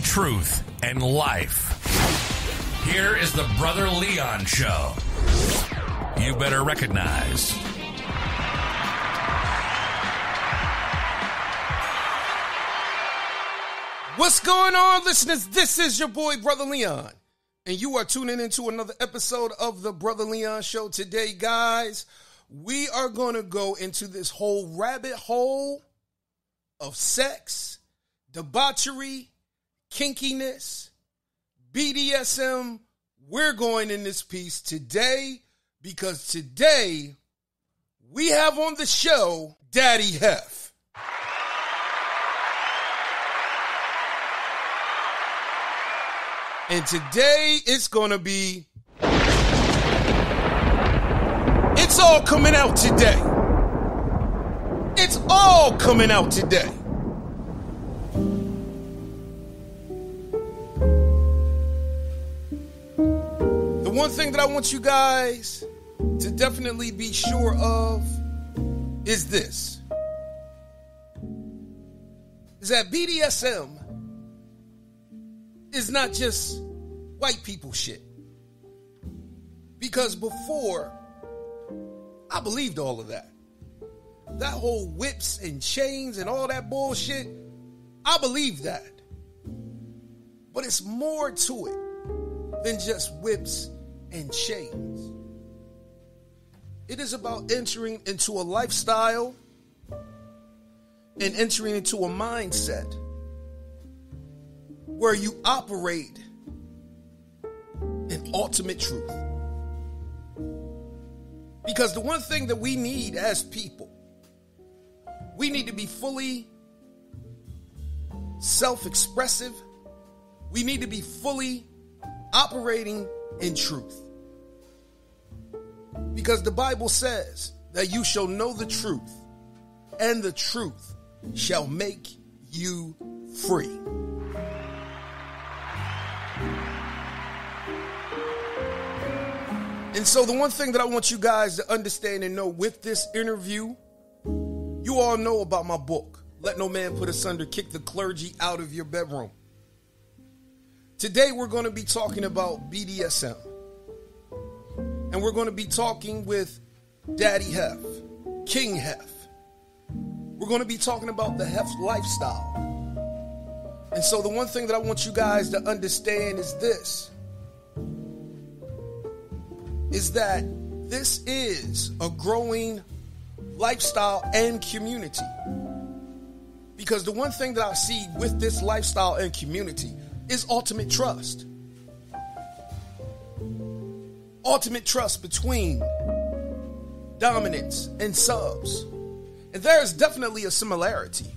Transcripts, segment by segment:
truth, and life. Here is the Brother Leon Show. You better recognize. What's going on, listeners? This is your boy, Brother Leon, and you are tuning into another episode of the Brother Leon Show. Today, guys, we are going to go into this whole rabbit hole of sex, debauchery, kinkiness, BDSM. We're going in this piece today because today we have on the show Daddy Heff. And today it's going to be, it's all coming out today. It's all coming out today. The one thing that I want you guys to definitely be sure of is this. Is that BDSM is not just white people shit. Because before, I believed all of that. That whole whips and chains and all that bullshit, I believe that. But it's more to it than just whips and chains. It is about entering into a lifestyle and entering into a mindset where you operate in ultimate truth. Because the one thing that we need as people, we need to be fully self-expressive. We need to be fully operating in truth. Because the Bible says that you shall know the truth, and the truth shall make you free. And so the one thing that I want you guys to understand and know with this interview, you all know about my book, Let No Man Put Asunder, Kick the Clergy Out of Your Bedroom. Today we're going to be talking about BDSM. And we're going to be talking with Daddy Heff, King Heff. We're going to be talking about the Heff lifestyle. And so the one thing that I want you guys to understand is this. Is that this is a growing lifestyle and community. Because the one thing that I see with this lifestyle and community is ultimate trust. Ultimate trust between dominants and subs. And there is definitely a similarity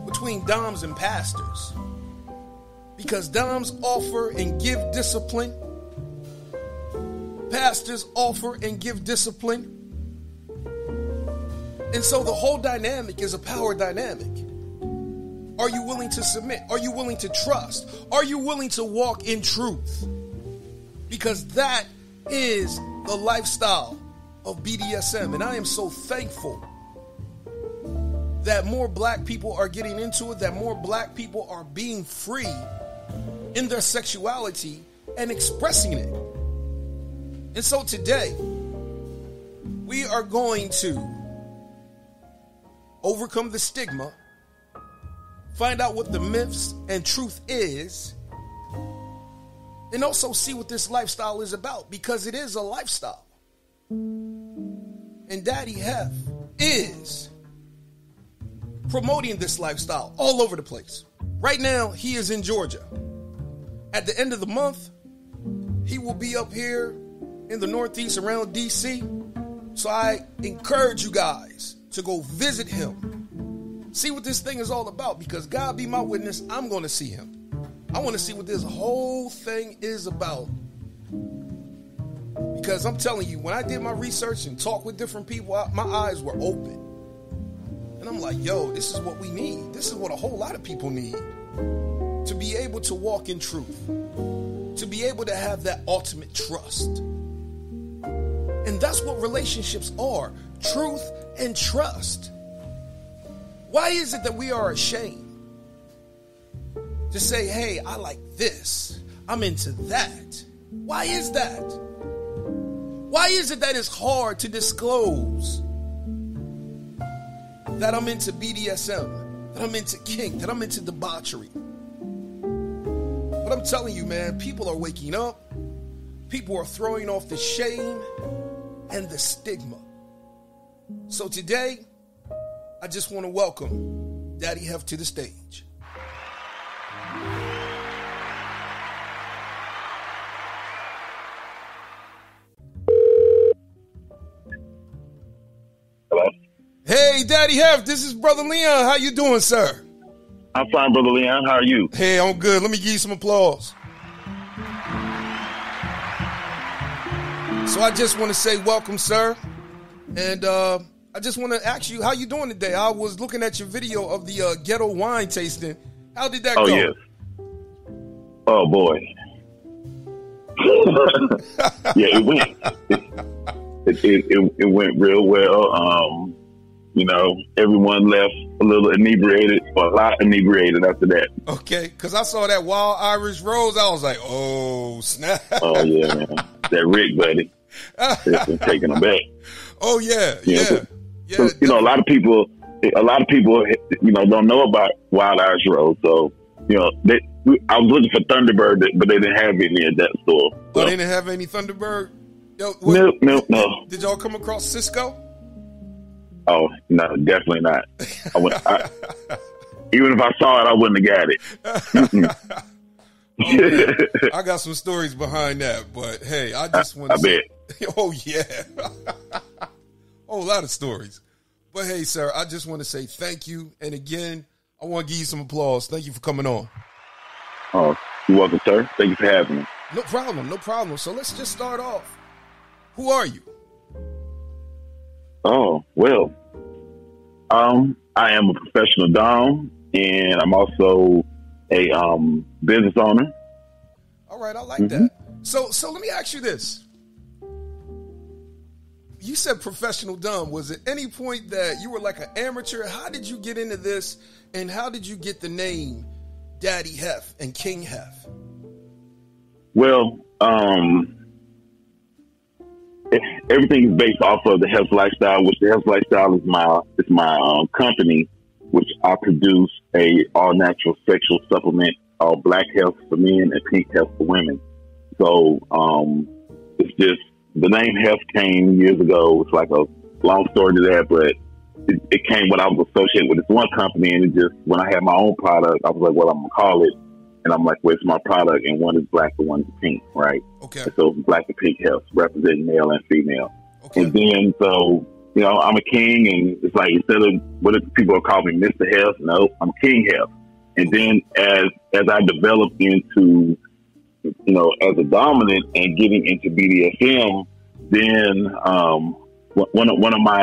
between doms and pastors. Because doms offer and give discipline. Pastors offer and give discipline. And so the whole dynamic is a power dynamic. Are you willing to submit? Are you willing to trust? Are you willing to walk in truth? Because that is the lifestyle of BDSM. And I am so thankful that more black people are getting into it, that more black people are being free in their sexuality and expressing it. And so today, we are going to overcome the stigma, find out what the myths and truth is, and also see what this lifestyle is about, because it is a lifestyle. And Daddy Heff is promoting this lifestyle all over the place. Right now, he is in Georgia. At the end of the month, he will be up here in the Northeast around DC. So I encourage you guys to go visit him. See what this thing is all about, because God be my witness, I'm going to see him. I want to see what this whole thing is about. Because I'm telling you, when I did my research and talked with different people, my eyes were open. And I'm like, yo, this is what we need. This is what a whole lot of people need. To be able to walk in truth. To be able to have that ultimate trust. And that's what relationships are. Truth and trust. Why is it that we are ashamed to say, hey, I like this, I'm into that. Why is that? Why is it that it's hard to disclose that I'm into BDSM, that I'm into kink, that I'm into debauchery? But I'm telling you, man, people are waking up. People are throwing off the shame and the stigma. So today, I just want to welcome Daddy Heff to the stage. Hello? Hey, Daddy Heff, this is Brother Leon. How you doing, sir? I'm fine, Brother Leon. How are you? Hey, I'm good. Let me give you some applause. So I just want to say welcome, sir. And I just want to ask you, how you doing today? I was looking at your video of the ghetto wine tasting. How did that go? Oh, yes. Oh, boy. Yeah, it went. It went real well. You know, everyone left a little inebriated, or a lot inebriated after that. Okay, because I saw that Wild Irish Rose. I was like, oh, snap. Oh, yeah, man. That Rick, buddy. It's taking them back. Oh, yeah. So, you know, a lot of people, you know, don't know about Wild Irish Rose. So, you know, I was looking for Thunderbird, but they didn't have any at that store. So. Oh, they didn't have any Thunderbird? Yo, No. Did y'all come across Cisco? Oh, no, definitely not. Even if I saw it, I wouldn't have got it. I got some stories behind that, but hey, I just want to say, oh, yeah. Oh, a lot of stories. But hey, sir, I just want to say thank you. And again, I want to give you some applause. Thank you for coming on. Oh, you're welcome, sir. Thank you for having me. No problem. So let's just start off. Who are you? Oh, well, I am a professional dom, and I'm also a business owner. All right, I like that. So let me ask you this. You said professional dom. Was at any point that you were like an amateur? How did you get into this, and how did you get the name Daddy Heff and King Heff? Well, everything is based off of the Health Lifestyle, which the Health Lifestyle is my company, which I produce a all natural sexual supplement, black health for men and pink health for women. So it's just the name Health came years ago. It's like a long story to that, but it came when I was associated with this one company, and it just when I had my own product, I was like, well, I'm gonna call it. And I'm like, well, it's my product, and one is black and one is pink, right? Okay. And so black and pink health, representing male and female. Okay. And then, so, you know, I'm a king, and it's like, instead of what if people are calling me Mr. Health, no, I'm King Health. And then as I developed into, you know, as a dominant and getting into BDSM, then one of my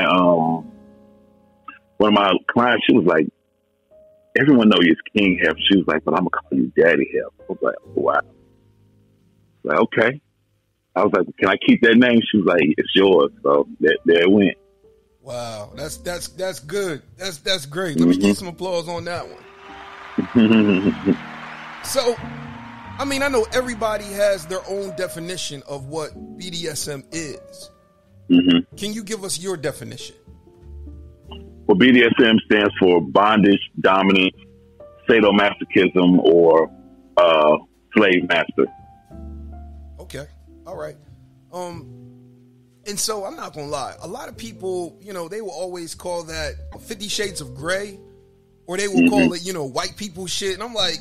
clients, she was like, everyone knows you as King Heff. She was like, but I'm going to call you Daddy Heff. I was like, wow. I was like, okay. I was like, can I keep that name? She was like, it's yours. So there it went. Wow. That's good. That's great. Let me give some applause on that one. So, I mean, I know everybody has their own definition of what BDSM is. Can you give us your definition? Well, BDSM stands for bondage, dominance, sadomasochism, or slave master. Okay. All right. And so I'm not going to lie. A lot of people, you know, they will always call that 50 Shades of Grey, or they will call it, you know, white people shit. And I'm like,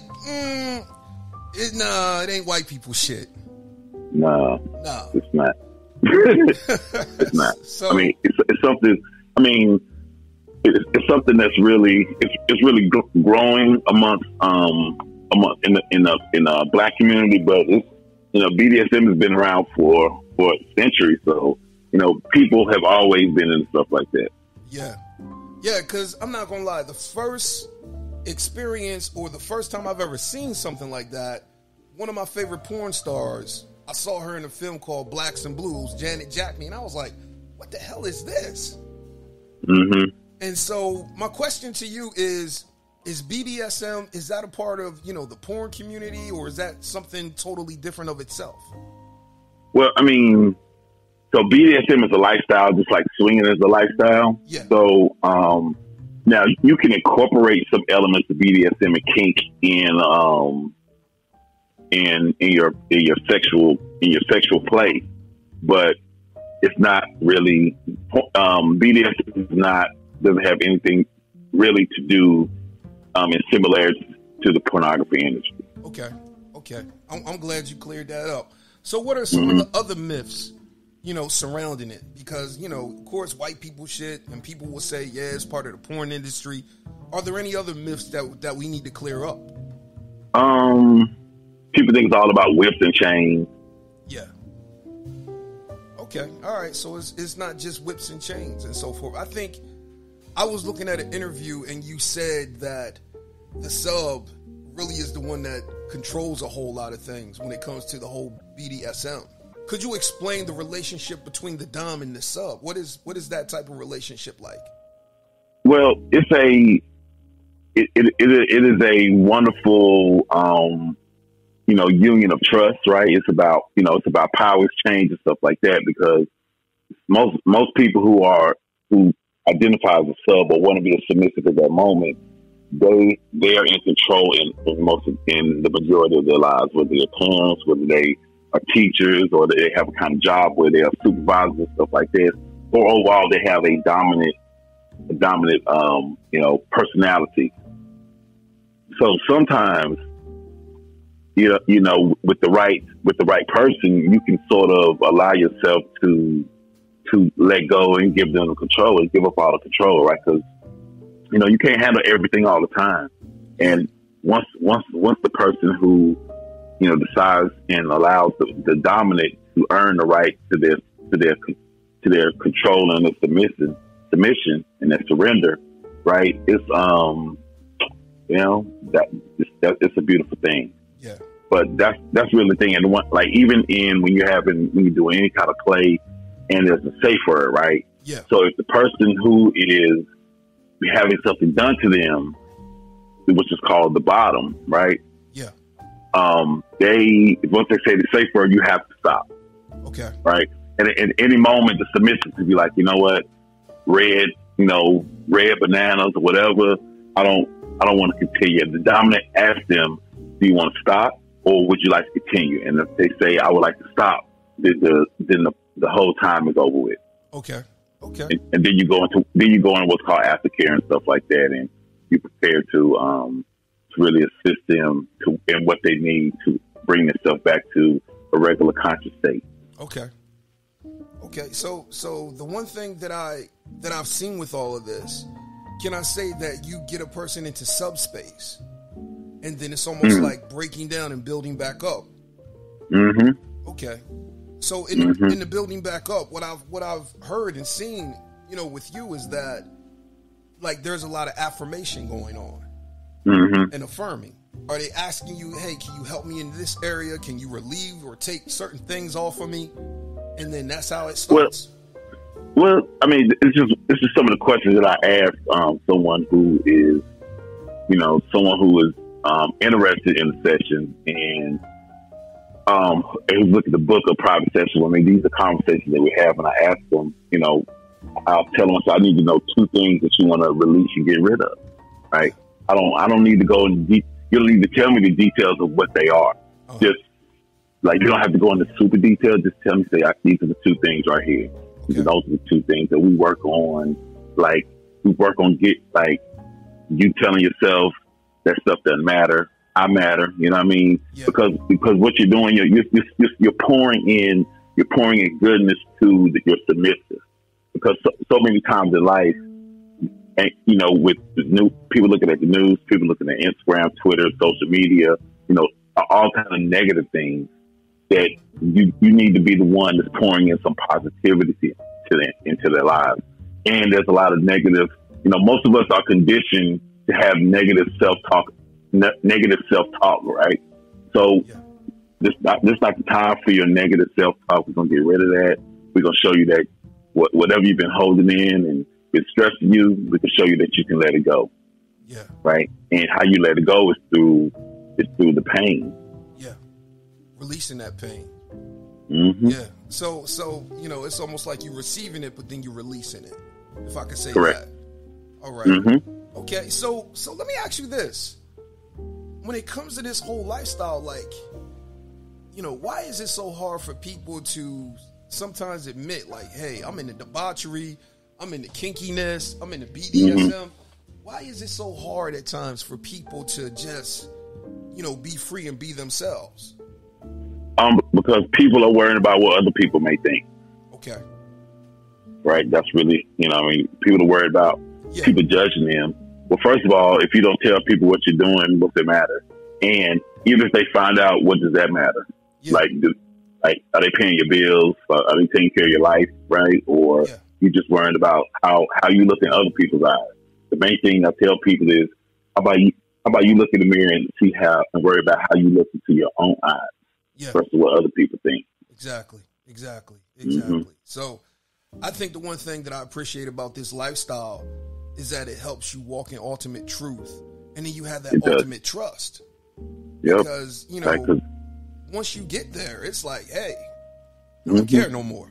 it ain't white people shit. No, it's not. It's not. So, I mean, it's something, I mean, it's something that's really it's really growing amongst in the black community, but it's, you know, BDSM has been around for centuries, so, you know, people have always been into stuff like that. Yeah, because I'm not gonna lie, the first experience or the first time I've ever seen something like that, one of my favorite porn stars, I saw her in a film called Blacks and Blues, Janet Jackman, and I was like, what the hell is this? And so my question to you is, Is BDSM, is that a part of, the porn community, or is that something totally different of itself? Well, I mean, so BDSM is a lifestyle, just like swinging is a lifestyle. Yeah. So now you can incorporate some elements of BDSM and kink in your sexual play, but it's not really BDSM doesn't have anything really to do in similarities to the pornography industry. Okay. I'm glad you cleared that up. So what are some of the other myths, surrounding it? Because, of course, white people shit, and people will say, yeah, it's part of the porn industry. Are there any other myths that we need to clear up? People think it's all about whips and chains. Yeah. Okay. All right. So it's not just whips and chains and so forth. I think I was looking at an interview and you said that the sub really is the one that controls a whole lot of things when it comes to the whole BDSM. Could you explain the relationship between the dom and the sub? What is that type of relationship like? Well, it is a wonderful union of trust, right? It's about power exchange and stuff like that, because most people who identify as a sub or want to be a submissive at that moment, they are in control in the majority of their lives, whether they're parents, whether they are teachers, or they have a kind of job where they are supervisors and stuff like this, or overall they have a dominant personality. So sometimes, with the right person, you can sort of allow yourself to let go and give them the control and give up all the control, right? Because you can't handle everything all the time. And once the person who decides and allows the dominant to earn the right to their control and their submission and their surrender, right? It's it's a beautiful thing. Yeah. But that's really the thing. And even when you're doing any kind of play, and there's a safe word, right? Yeah. So if the person who is having something done to them, which is called the bottom, right? Yeah. Once they say the safe word, you have to stop. Okay. Right. And at any moment, the submissive could be like, you know what, red bananas or whatever. I don't want to continue. And the dominant asks them, do you want to stop, or would you like to continue? And if they say, I would like to stop, then the whole time is over with. Okay. And then you go into what's called aftercare and stuff like that, and you prepare to really assist them in what they need to bring themselves back to a regular conscious state. Okay. So the one thing that I've seen with all of this, can I say that you get a person into subspace, and then it's almost like breaking down and building back up? Mm-hmm. Okay. So in the building back up, what I've heard and seen, with you is that there's a lot of affirmation going on and affirming. Are they asking you, hey, can you help me in this area? Can you relieve or take certain things off of me? And then that's how it starts. Well, I mean, it's just some of the questions that I ask someone who is interested in the session and who's looking at the book of private sessions. I mean, these are conversations that we have, and I ask them, I'll tell them, so I need to know 2 things that you want to release and get rid of, right? I don't need to go into you don't need to tell me the details of what they are. Uh-huh. Just you don't have to go into super detail. Just tell me, these are the 2 things right here. Okay. Those are the 2 things that we work on. You telling yourself that stuff doesn't matter. I matter. You know what I mean? Yeah. Because what you're doing, you're pouring in goodness to your submissive. Because so many times in life, and with the new people looking at the news, people looking at Instagram, Twitter, social media, all kind of negative things, that you need to be the one that's pouring in some positivity into their lives. And there's a lot of negative. Most of us are conditioned to have negative self-talk, right? So this not the time for your negative self-talk. We're gonna get rid of that. We're gonna show you that whatever you've been holding in and it's stressing you, we can show you that you can let it go. Yeah. Right. And how you let it go is through the pain. Yeah. Releasing that pain. Mm-hmm. Yeah. So it's almost like you're receiving it, but then you're releasing it. If I could say Correct. that. All right. Mm-hmm. Okay. So let me ask you this: when it comes to this whole lifestyle, like, why is it so hard for people to sometimes admit, like, hey, I'm in the debauchery, I'm in the kinkiness, I'm in the BDSM? Mm-hmm. Why is it so hard at times for people to just, be free and be themselves? Because people are worried about what other people may think. Okay. Right. That's really, people are worried about people judging them. Well, first of all, if you don't tell people what you're doing, what's it matter? And even if they find out, what does that matter? Yeah. Like, are they paying your bills? Are they taking care of your life? Right. Or you just worried about how you look in other people's eyes. The main thing I tell people is, how about you look in the mirror and worry about how you look into your own eyes versus what other people think. Exactly. Mm-hmm. So I think the one thing that I appreciate about this lifestyle is that it helps you walk in ultimate truth. And then you have that ultimate trust. Yep. Because, once you get there, it's like, hey, I don't care no more.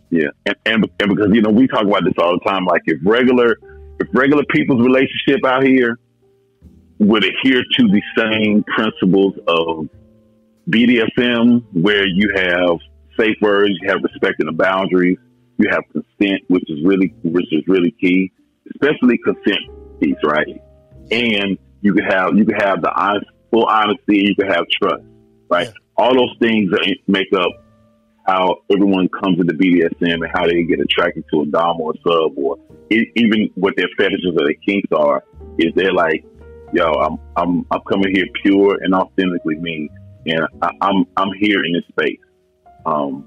Yeah. And because, we talk about this all the time. Like, if regular people's relationship out here would adhere to the same principles of BDSM, where you have safe words, you have respecting the boundaries, you have consent, which is really key, especially consent piece, right? And you can have the full honesty, you can have trust, right? Yeah. All those things that make up how everyone comes into BDSM and how they get attracted to a dom or a sub, or even what their fetishes or their kinks are. Is they're like, yo, I'm coming here pure and authentically me, and I'm here in this space. Well,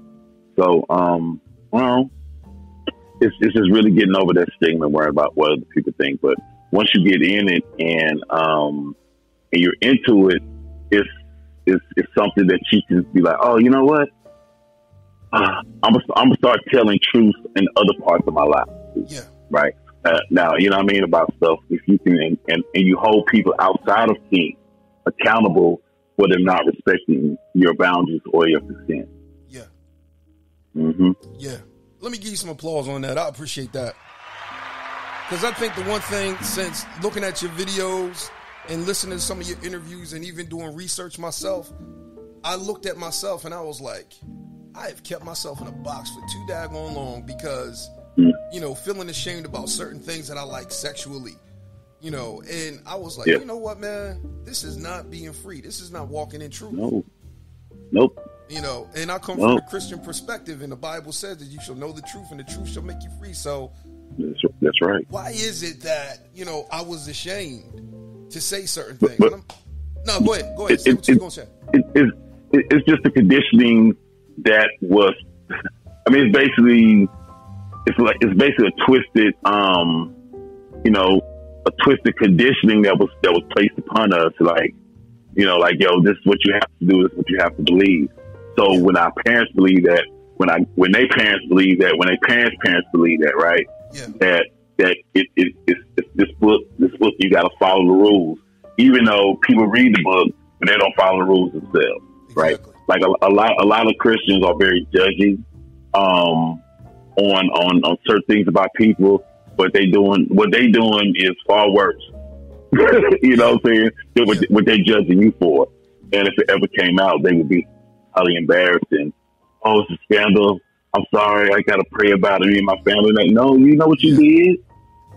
it's just really getting over that stigma and worrying about what other people think. But once you get in it and you're into it, it's something that you can be like, oh, you know what? I'm gonna start telling truth in other parts of my life. Yeah. Right. Now, you know what I mean about stuff. If you can, and you hold people outside of kink accountable for them not respecting your boundaries or your consent. Yeah. Mm-hmm. Yeah. Let me give you some applause on that. I appreciate that. Because I think the one thing, since looking at your videos and listening to some of your interviews and even doing research myself, I looked at myself and I was like, I have kept myself in a box for too daggone long because, feeling ashamed about certain things that I like sexually, and I was like, you know what, man, this is not being free. This is not walking in truth. No. Nope. And I come from a Christian perspective, and the Bible says that you shall know the truth and the truth shall make you free. So that's right. Why is it that, I was ashamed to say certain things? No, go ahead. Say what you're going to say. It's just the conditioning that was, it's basically a twisted, a twisted conditioning that was placed upon us. Like, yo, this is what you have to do. This is what you have to believe. So when our parents believe that, when their parents believe that, when their parents believe that, right? Yeah. That it's this book, you got to follow the rules, even though people read the book, but they don't follow the rules themselves. Right. Exactly. Like a lot of Christians are very judgy, on certain things about people, but what they doing is far worse. You know what I'm saying? What they judging you for. And if it ever came out, they would be highly embarrassed and, oh, it's a scandal. I'm sorry. I got to pray about it. Me and my family. Like, no, you know what you did,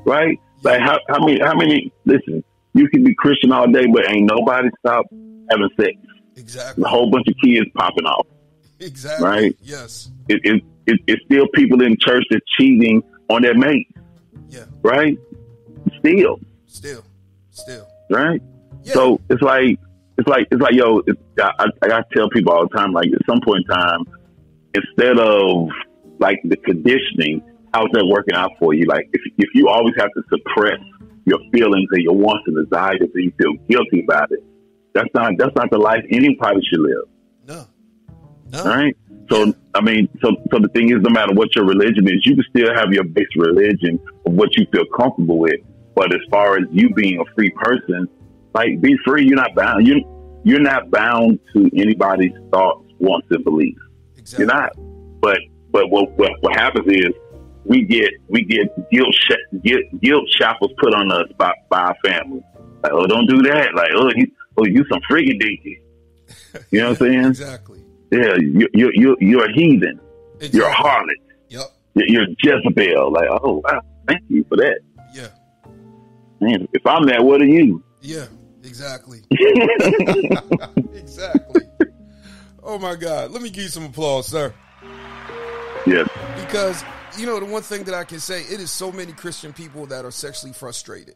right? Like how many, listen, you can be Christian all day, but ain't nobody stop having sex. Exactly. A whole bunch of kids popping off. Exactly. Right? Yes. It's still people in church that cheating on their mates. Yeah. Right? Still. Right? Yeah. So it's like, yo, I gotta tell people all the time, like, at some point in time, instead of like the conditioning, how's that working out for you? Like, if you always have to suppress your feelings and your wants and desires and you feel guilty about it, that's not the life anybody should live. No. All right. So, so the thing is, no matter what your religion is, you can still have your base religion of what you feel comfortable with. But as far as you being a free person, like, be free. You're not bound. You're not bound to anybody's thoughts, wants, and beliefs. Exactly. You're not. But what happens is we get guilt shackles put on us by our family. Like, oh, don't do that. Like, you some freaky dinky. You know what I'm saying? Exactly. Yeah, you're a heathen. Exactly. You're a harlot. Yep. You're Jezebel. Like, oh, wow, thank you for that. Yeah. Man, if I'm that, what are you? Yeah, exactly. Exactly. Oh my God. Let me give you some applause, sir. Yes. Because, you know, the one thing that I can say, it is so many Christian people that are sexually frustrated.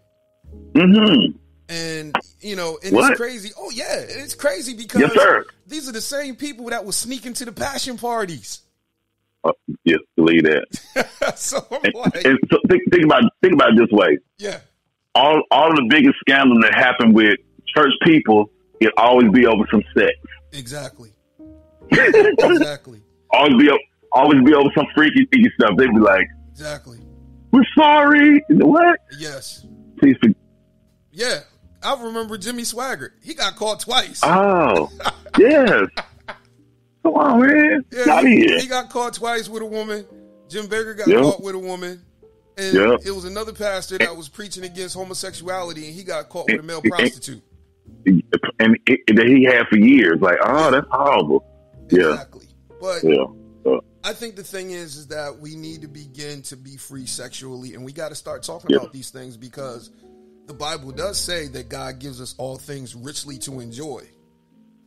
Mm-hmm. And, you know, and What? it's crazy. Oh, yeah, it's crazy because Yes, sir. these are the same people that will sneak into the passion parties. Yes, believe that. So I'm And, like, and so think about it this way. yeah, All of the biggest scandals that happen with church people, it always be over some sex. exactly. Exactly. Always be over some freaky stuff. They'd be like, Exactly. "We're sorry." What? Yes. Please forgive. Yeah. I remember Jimmy Swaggart. He got caught twice. Oh, yes. Come on, man. Yeah, Out of here. he got caught twice with a woman. Jim Baker got Yep. caught with a woman. And Yep. it was another pastor that was preaching against homosexuality, and he got caught with a male prostitute. And that he had for years. Like, oh, that's horrible. Yeah. Exactly. But Yeah. I think the thing is that we need to begin to be free sexually, and we got to start talking about these things because the Bible does say that God gives us all things richly to enjoy.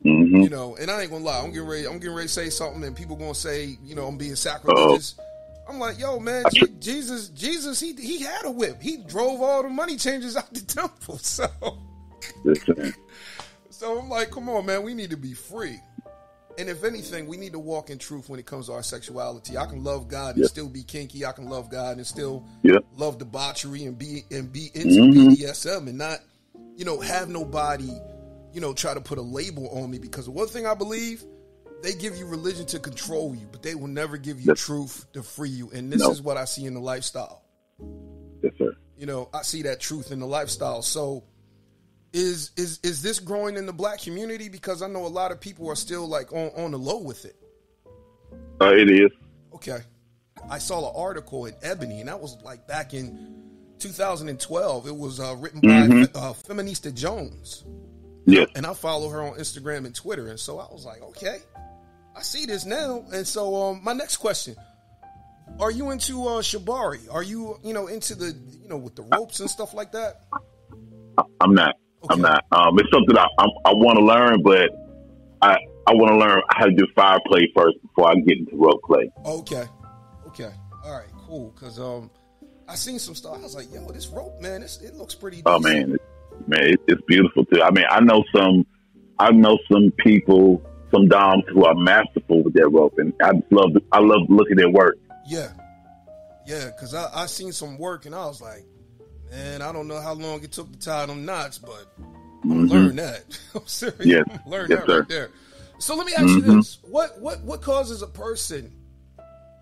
Mm-hmm. You know, and I ain't gonna lie, I'm getting ready to say something, and people gonna say, you know, I'm being sacrilegious. I'm like, yo, man, Jesus, he had a whip. He drove all the money changers out the temple. So I'm like, come on, man, we need to be free. And if anything, we need to walk in truth when it comes to our sexuality. I can love God and still be kinky. I can love God and still love debauchery and be into BDSM and not, you know, have nobody, you know, try to put a label on me. Because one thing I believe, they give you religion to control you, but they will never give you truth to free you. And this is what I see in the lifestyle. Yes, sir. You know, I see that truth in the lifestyle. So is this growing in the black community? Because I know a lot of people are still like on the low with it. It is. Okay. I saw an article in Ebony, and that was like back in 2012. It was written by Feminista Jones. Yes. And I follow her on Instagram and Twitter. And so I was like, okay, I see this now. And so my next question, are you into shibari? Are you, you know, into the, you know, with the ropes and stuff like that? I'm not. Okay. I'm not. It's something I want to learn, but I want to learn how to do fire play first before I get into rope play. Okay. All right, cool. Because I seen some stuff. I was like, yo, this rope, man, it looks pretty decent. Oh, man. It's beautiful, too. I mean, I know some people, some doms who are masterful with their rope, and I love looking at their work. Yeah, because I seen some work, and I was like, man, I don't know how long it took to tie them knots, but I'm gonna learn that. I'm serious. Yes. I'm gonna learn Yes, that sir. right there. So let me ask you this: what causes a person,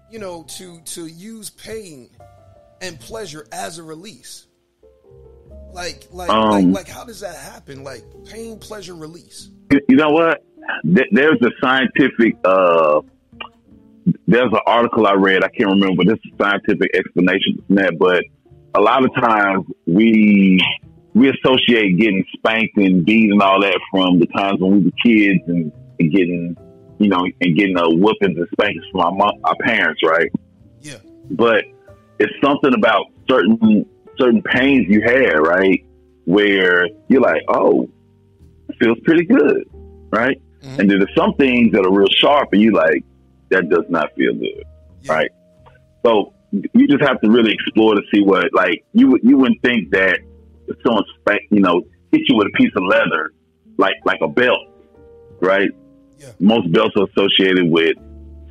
you know, to use pain and pleasure as a release? Like how does that happen? Like pain, pleasure, release. You know what? There's a scientific. There's an article I read. I can't remember, but it's a scientific explanation for that. But a lot of times we associate getting spanked and beat and all that from the times when we were kids and getting, you know, and getting whoopings and spankings from our parents, right? Yeah. But it's something about certain pains you had, right, where you're like, oh, it feels pretty good, right? Mm-hmm. And then there's some things that are real sharp, and you like, that does not feel good, right? So you just have to really explore to see what, like, you wouldn't think that if someone hit you with a piece of leather, like a belt, right? Yeah. Most belts are associated with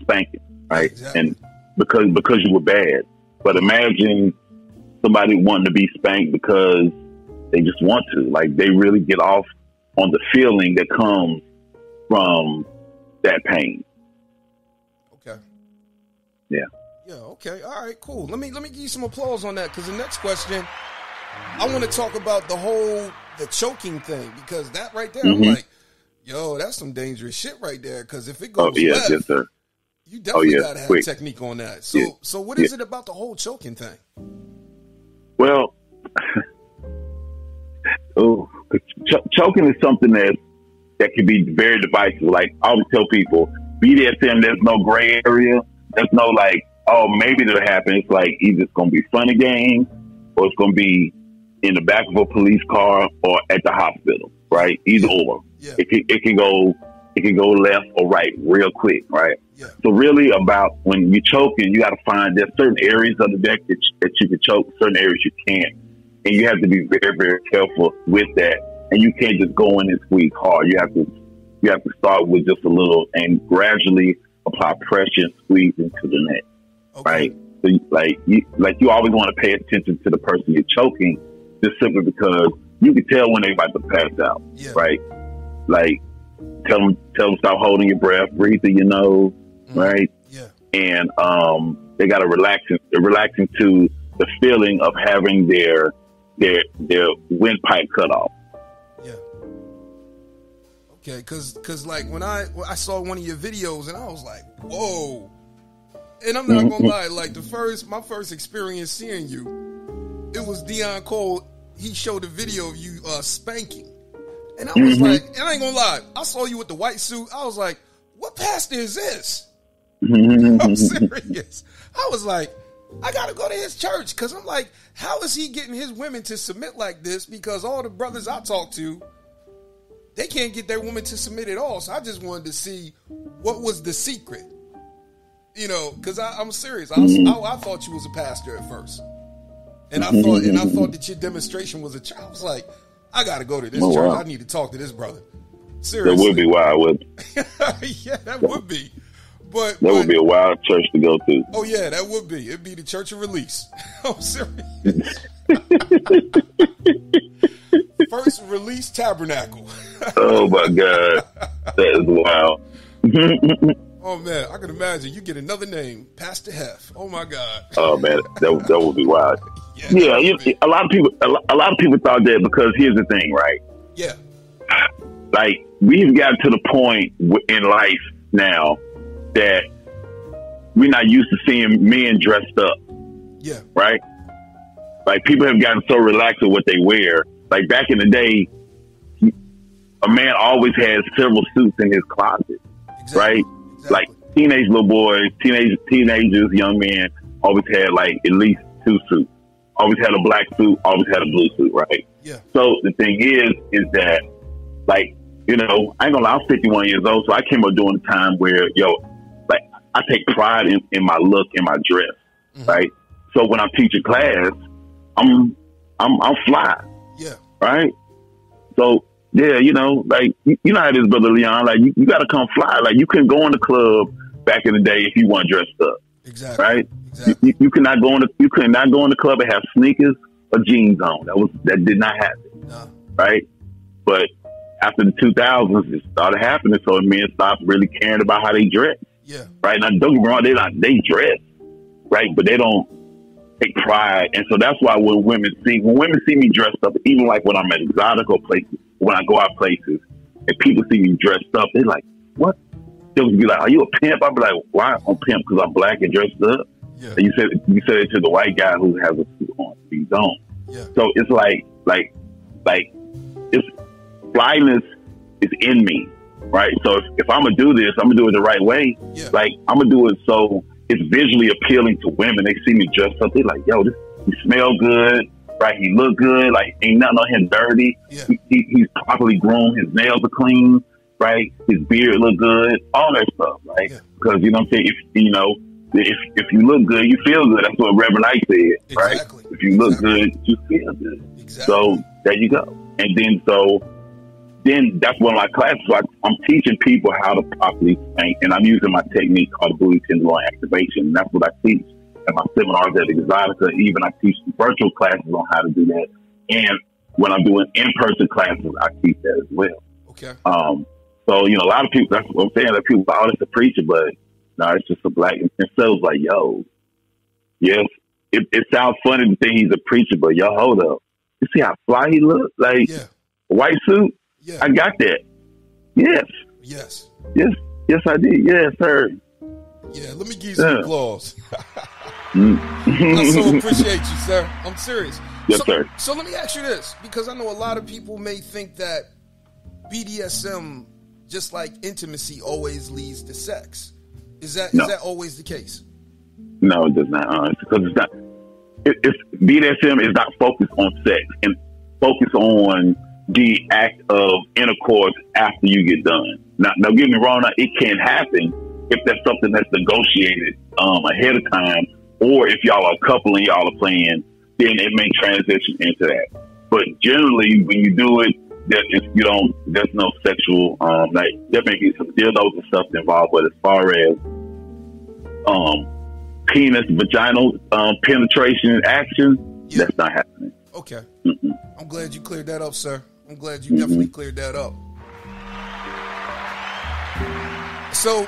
spanking, right? Exactly. And because you were bad. But imagine somebody wanting to be spanked because they just want to, like, they really get off on the feeling that comes from that pain. Okay. Yeah. Yeah. Okay. All right. Cool. Let me give you some applause on that, because the next question I want to talk about the choking thing, because that right there, Mm-hmm. I'm like, yo, that's some dangerous shit right there. Because if it goes left, yes, sir. you definitely got to have quick. technique on that. So what is it about the whole choking thing? Well, choking is something that can be very divisive. Like I always tell people, BDSM, there's no gray area. There's no like, oh, maybe it'll happen. It's like either it's going to be fun again, or it's going to be in the back of a police car or at the hospital, right? Either or. Yeah. It can go left or right real quick, right? Yeah. So really about when you're choking, you got to find there's certain areas of the neck that you can choke, certain areas you can't. And you have to be very, very careful with that. And you can't just go in and squeeze hard. You have to start with just a little and gradually apply pressure and squeeze into the neck, right? So you always want to pay attention to the person you're choking, just simply because you can tell when they're about to pass out, right? Like tell them stop holding your breath, breathe through your nose, right? Yeah. And they got to relaxing to the feeling of having their windpipe cut off. Yeah. Okay, cause like when I saw one of your videos and I was like, whoa. And I'm not gonna lie, like my first experience seeing you, it was Dion Cole. He showed a video of you spanking. And I was like, and I ain't gonna lie, I saw you with the white suit. I was like, what pastor is this? I'm serious. I was like, I gotta go to his church, because I'm like, how is he getting his women to submit like this? Because all the brothers I talk to, they can't get their woman to submit at all. So I just wanted to see what was the secret, because I'm serious. I thought you was a pastor at first, and I thought that your demonstration was a church. I was like, I gotta go to this church. Wow. I need to talk to this brother. Seriously, that would be wild. Yeah, that would be. But that would be a wild church to go to. Oh yeah, that would be. It'd be the Church of Release. I'm serious. First Release Tabernacle. Oh my God, that is wild. Oh man, I can imagine you get another name, Pastor Heff. Oh my God. Oh man, that would be wild. A lot of people thought that, because here's the thing, right? Yeah. Like we've got to the point in life now that we're not used to seeing men dressed up. Yeah. Right? Like people have gotten so relaxed with what they wear. Like back in the day, a man always had several suits in his closet. Exactly. Right? Exactly. Like teenage little boys, teenagers, young men always had like at least 2 suits. Always had a black suit, always had a blue suit, right? Yeah. So the thing is that, like, I ain't gonna lie, I'm 51 years old, so I came up during a time where, like, I take pride in my look and my dress, right? So when I'm teaching class, I'm fly. Yeah. Right? So, yeah, like, you know how it is, Brother Leon, like, you gotta come fly. Like, you couldn't go in the club back in the day if you weren't dressed up. Exactly. Right? Exactly. You could not go in the club and have sneakers or jeans on. That did not happen. No. Right? But after the 2000s, it started happening, so men stopped really caring about how they dress. Yeah. Right? Now, don't get me wrong, they dress, right? But they don't take pride. And so that's why when women see me dressed up, even like when I'm at exotic places, when I go out places, and people see me dressed up, they're like, what? They'll be like, are you a pimp? I'll be like, why? I'm pimp because I'm black and dressed up. Yeah. And you said it to the white guy who has a suit on. You don't. Yeah. So it's like it's flyness is in me, right? So if I'm gonna do this, I'm gonna do it the right way. Yeah. Like I'm gonna do it so it's visually appealing to women. They see me dressed up, they're like, yo, he smell good, right? He look good, like ain't nothing on him dirty. Yeah. He's properly groomed, his nails are clean, right? His beard look good, all that stuff, right? Yeah. Because you know what I'm saying, if you look good, you feel good. That's what Reverend Knight said, right? Exactly. If you look good, you feel good. Exactly. So there you go. And then that's one of my classes. So I'm teaching people how to properly spank, and I'm using my technique called booty tenderloin activation. And that's what I teach at my seminars at Exotica. Even I teach virtual classes on how to do that. And when I'm doing in-person classes, I teach that as well. Okay. So, a lot of people, that's what I'm saying, that people thought it's a preacher, but no, it's just a black. And so it's like, yo, yes, it sounds funny to think he's a preacher, but yo, hold up. You see how fly he looked? Like Yeah. a white suit? Yeah. I got that. Yes. Yes. Yes. Yes, I did. Yes, sir. Yeah. Let me give you some applause. Mm. I so appreciate you, sir. I'm serious. Yes, sir. So let me ask you this, because I know a lot of people may think that BDSM, just like intimacy, always leads to sex. Is that always the case? No, it does not. Because it's not. It's BDSM is not focused on sex and focused on the act of intercourse after you get done. Now, don't get me wrong. Now, it can happen if that's something that's negotiated ahead of time, or if y'all are a couple and y'all are playing, then it may transition into that. But generally, when you do it, there's no sexual, like there may be some dildos and stuff involved, but as far as penis, vaginal penetration action, that's not happening. Okay. Mm-mm. I'm glad you cleared that up, sir. I'm glad you definitely cleared that up. So,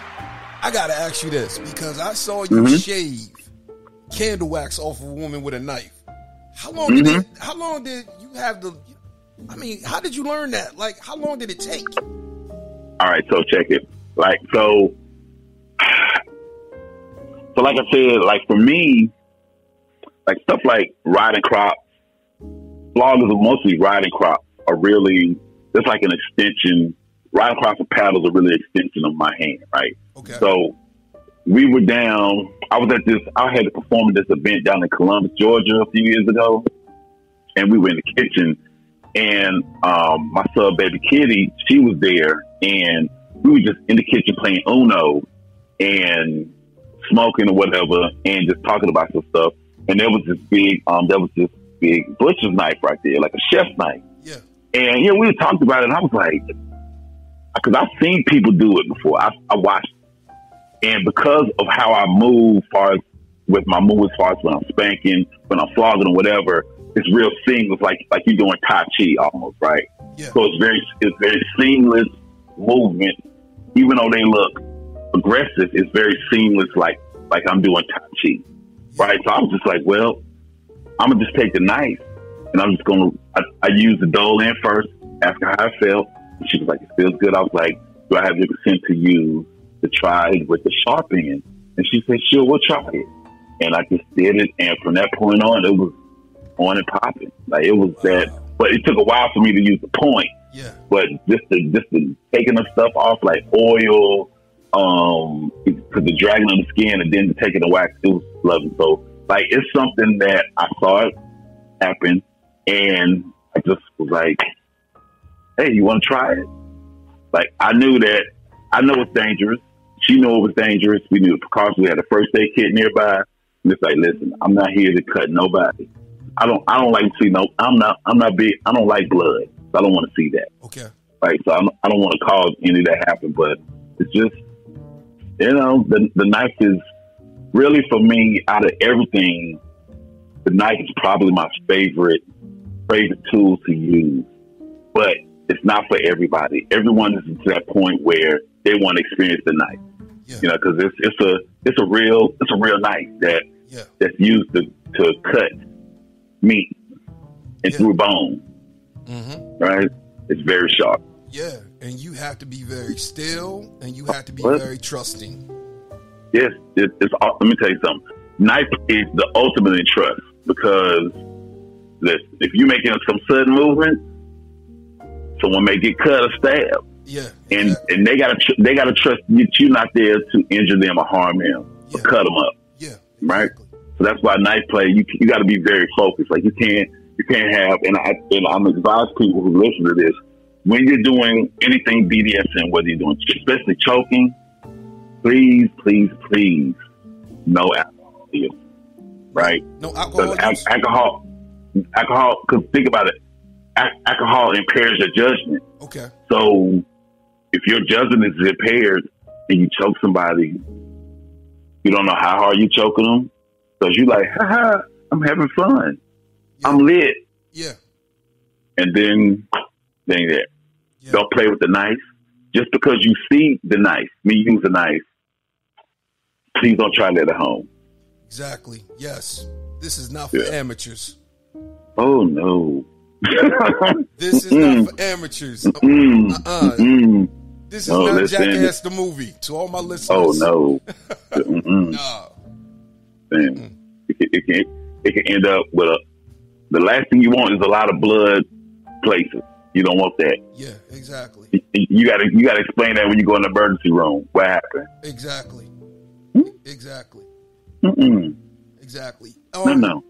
I gotta ask you this, because I saw you shave candle wax off of a woman with a knife. How long did you have the? I mean, how did you learn that? Like, how long did it take? All right, so check it. Like, so like I said, like for me, like stuff like riding crops, bloggers are mostly riding crops are really, it's like an extension. Riding crops and paddles are really an extension of my hand, right? Okay. So we were down, I had to perform at this event down in Columbus, Georgia a few years ago. And we were in the kitchen, and my sub baby Kitty, she was there, and we were just in the kitchen playing Uno and smoking or whatever, and just talking about some stuff. And there was this big butcher's knife right there, like a chef's knife. Yeah. And we had talked about it, and I was like, because I've seen people do it before. I watched it. And because of how I move, as far as when I'm spanking, when I'm flogging or whatever, it's real seamless, like you're doing Tai Chi almost, right? Yeah. So it's very seamless movement. Even though they look aggressive, it's very seamless, like I'm doing Tai Chi, right? So I was just like, well, I'm gonna just take the knife, and I'm just gonna. I used the dole end first, ask her how it felt. And she was like, it feels good. I was like, do I have your consent to use to try it with the sharp end? And she said, sure, we'll try it. And I just did it, and from that point on, it was on and popping. Like it was that, but it took a while for me to use the point. Yeah. But just the taking the stuff off, like oil, because the dragging on the skin, and then taking the wax, it was lovely. So like it's something that I saw it happen, and I just was like, hey, you want to try it? Like I know it's dangerous. She knew it was dangerous. We knew the precautions. We had a first aid kit nearby. And it's like, listen, I'm not here to cut nobody. I don't like to see I'm not big. I don't like blood. So I don't want to see that. Okay. Like, so I don't want to cause any of that happen, but it's just, the knife is really, for me, out of everything, the knife is probably my favorite tool to use, but it's not for everybody. Everyone is to that point where they want to experience the knife, because it's a real knife that's used to cut meat and through bone, right? It's very sharp. Yeah, and you have to be very still, and you have to be very trusting. Yes, let me tell you something. Knife is the ultimate in trust, because listen, if you're making some sudden movement, someone may get cut or stabbed. Yeah, and they gotta trust that you're not there to injure them or harm them or cut them up. Yeah, exactly. Right. So that's why knife play. You got to be very focused. Like you can't have. And I'm advise people who listen to this, when you're doing anything BDSM, whether you're doing especially choking, please, no alcohol use. Right. No alcohol. Alcohol. Because think about it. Alcohol impairs your judgment. Okay. So if your judgment is impaired and you choke somebody, you don't know how hard you choking them. So you like, haha, I'm having fun. Yeah. I'm lit. Yeah. And then that. Yeah. Don't play with the knife. Just because you see the knife, me use the knife, please don't try that at home. Exactly. Yes. This is not for amateurs. Oh, no. This is not for amateurs. This is not Jackass the movie. To all my listeners. Oh no. Nah. It can end up with the last thing you want is a lot of blood places. You don't want that. Yeah, exactly. You gotta explain that when you go in the emergency room. What happened? Exactly. Exactly. Exactly. No.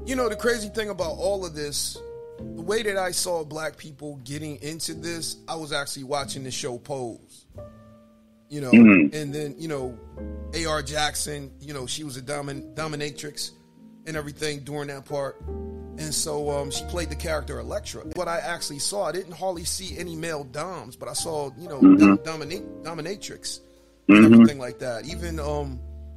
You know, the crazy thing about all of this, the way that I saw black people getting into this, I was actually watching the show Pose. You know, and then, you know, A.R. Jackson, you know, she was a dominatrix and everything during that part. And so she played the character Elektra. What I actually saw, I didn't hardly see any male doms, but I saw, you know, dominatrix and everything like that. Even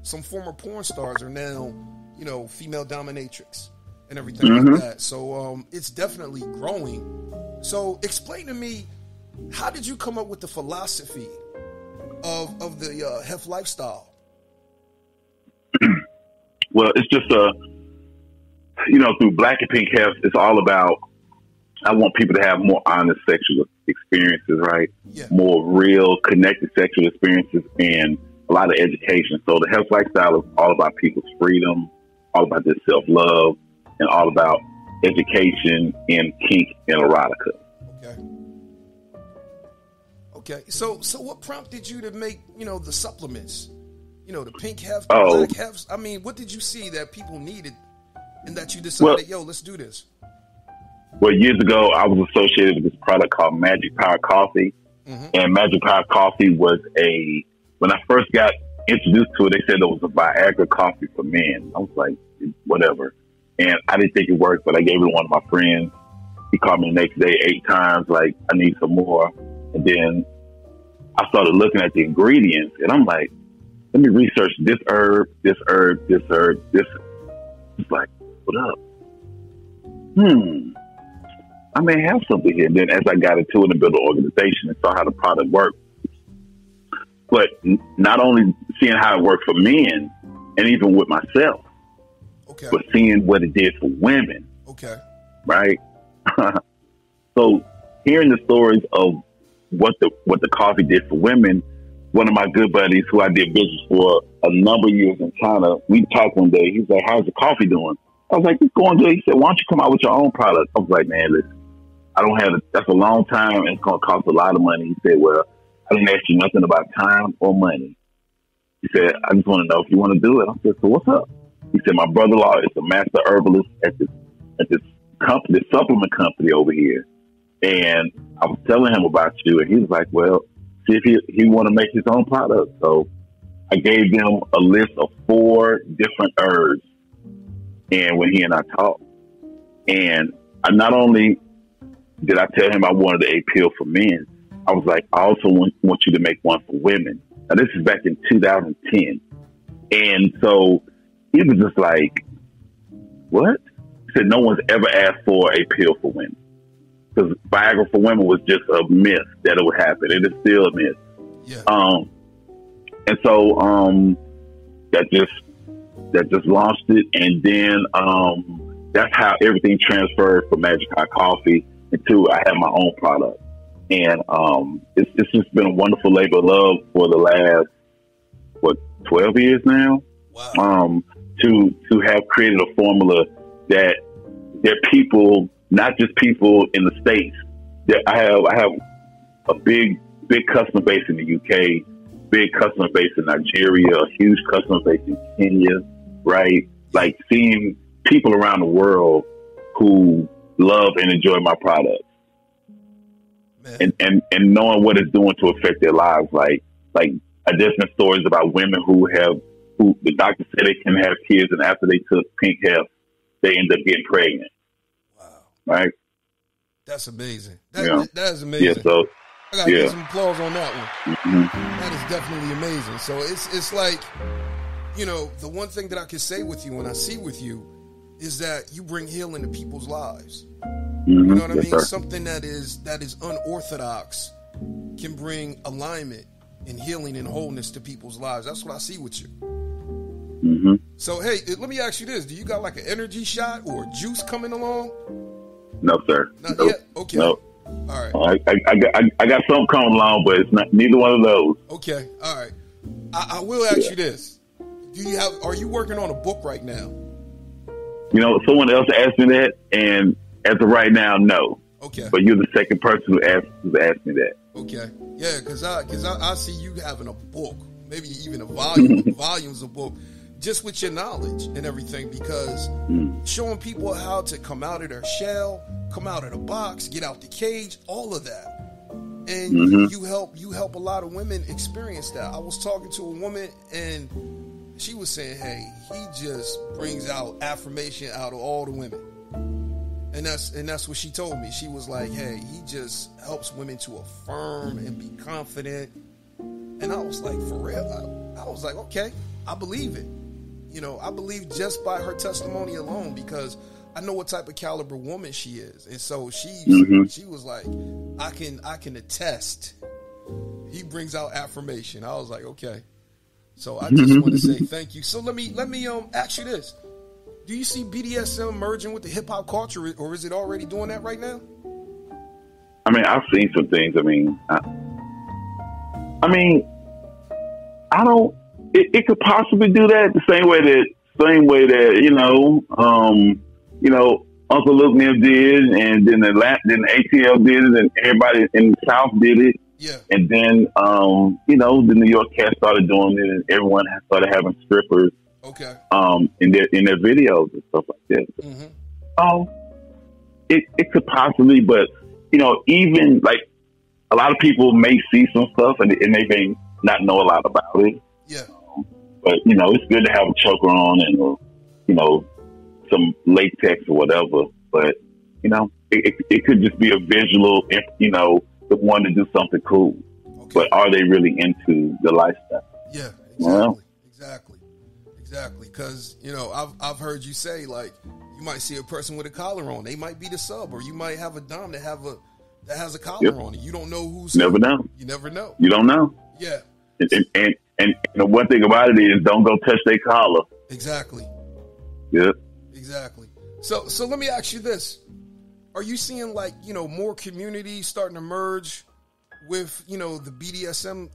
some former porn stars are now, you know, female dominatrix and everything like that. So it's definitely growing. So explain to me, how did you come up with the philosophy of the Heff lifestyle? Well, it's just you know, through Black and Pink Heff, it's all about, I want people to have more honest sexual experiences, right? Yeah. More real, connected sexual experiences and a lot of education. So the Heff lifestyle is all about people's freedom, all about their self-love, and all about education in kink and erotica. Okay. So what prompted you to make, you know, the supplements? You know, the Pink Heff, the Black Heffs. I mean, what did you see that people needed and that you decided, let's do this? Well, years ago, I was associated with this product called Magic Power Coffee. And Magic Power Coffee was when I first got introduced to it, they said it was a Viagra coffee for men. I was like, whatever. And I didn't think it worked, but I gave it to one of my friends. He called me the next day 8 times, like, I need some more. And then I started looking at the ingredients, and I'm like, let me research this herb, this herb, this herb, this. It's like, what up? I may have something here. And then as I got into it and built an organization and saw how the product worked, but not only seeing how it worked for men and even with myself, but seeing what it did for women. Right? So hearing the stories of what the coffee did for women, one of my good buddies who I did business for a number of years in China, we talked one day. He's like, how's the coffee doing? I was like, it's going good. He said, why don't you come out with your own product? I was like, man, listen, I don't have that's a long time and it's going to cost a lot of money. He said, well, I didn't ask you nothing about time or money. He said, I just want to know if you want to do it. I said, so what's up? He said, my brother-in-law is a master herbalist at this company, this supplement company over here. And I was telling him about you, and he was like, well, see if he want to make his own product. So I gave them a list of 4 different herbs. And when he and I talked, and I not only did I tell him I wanted a pill for men, I was like, I also want you to make one for women. Now, this is back in 2010. And so he was just like, what? He said, no one's ever asked for a pill for women. Because Viagra for women was just a myth that it would happen. It is still a myth. Yeah. And so that just launched it. And then that's how everything transferred from Magic Hot Coffee into I have my own product. And it's just been a wonderful labor of love for the last, 12 years now? Wow. To have created a formula that people, not just people in the States, that I have a big customer base in the UK, big customer base in Nigeria, a huge customer base in Kenya, right? Like seeing people around the world who love and enjoy my products. And knowing what it's doing to affect their lives. Like there's been stories about women who the doctor said they can have kids, and after they took Pink Heff, they end up getting pregnant. Wow. Right? That's amazing. That is amazing. Yeah, so I gotta get some applause on that one. That is definitely amazing. So it's like, you know, the one thing that I can say with you and I see with you is that you bring healing to people's lives. You know what I mean? Sir. Something that is unorthodox can bring alignment and healing and wholeness to people's lives. That's what I see with you. So, hey, let me ask you this. Do you got like an energy shot or juice coming along? No, sir. Not nope. yet? Okay. Nope. All right. I got something coming along, but it's not neither one of those. Okay. All right. I will ask you this. Are you working on a book right now? You know, someone else asked me that, and as of right now, no. Okay. But you're the second person who asked me that. Okay. Yeah, because I see you having a book, maybe even a volume, volumes of book, just with your knowledge and everything, because showing people how to come out of their shell, come out of the box, get out the cage, all of that. And you help a lot of women experience that. I was talking to a woman, and she was saying, hey, he just brings out affirmation out of all the women. And that's what she told me. She was like, hey, he just helps women to affirm and be confident. And I was like, for real? I was like, okay, I believe it. You know, I believe just by her testimony alone, because I know what type of caliber woman she is. And so she was like, I can attest. He brings out affirmation. I was like, okay. So I just want to say thank you. So let me ask you this. Do you see BDSM merging with the hip hop culture, or is it already doing that right now? I mean, I've seen some things. I don't. It could possibly do that the same way that Uncle Luke Neal did, and then the ATL did it, and everybody in the South did it. Yeah. And then the New York cats started doing it, and everyone started having strippers. Okay. In their videos and stuff like that. It could possibly, but even like a lot of people may see some stuff and they may not know a lot about it. Yeah. But it's good to have a choker on and some latex or whatever. But it could just be a visual, the one to do something cool. Okay. But are they really into the lifestyle? Yeah. Exactly. Exactly, because I've heard you say, like, you might see a person with a collar on. They might be the sub, or you might have a dom that has a collar on it. You don't know who's never know. You never know. You don't know. Yeah. And the one thing about it is, don't go touch their collar. Exactly. Yeah. Exactly. So let me ask you this: are you seeing more communities starting to merge with the BDSM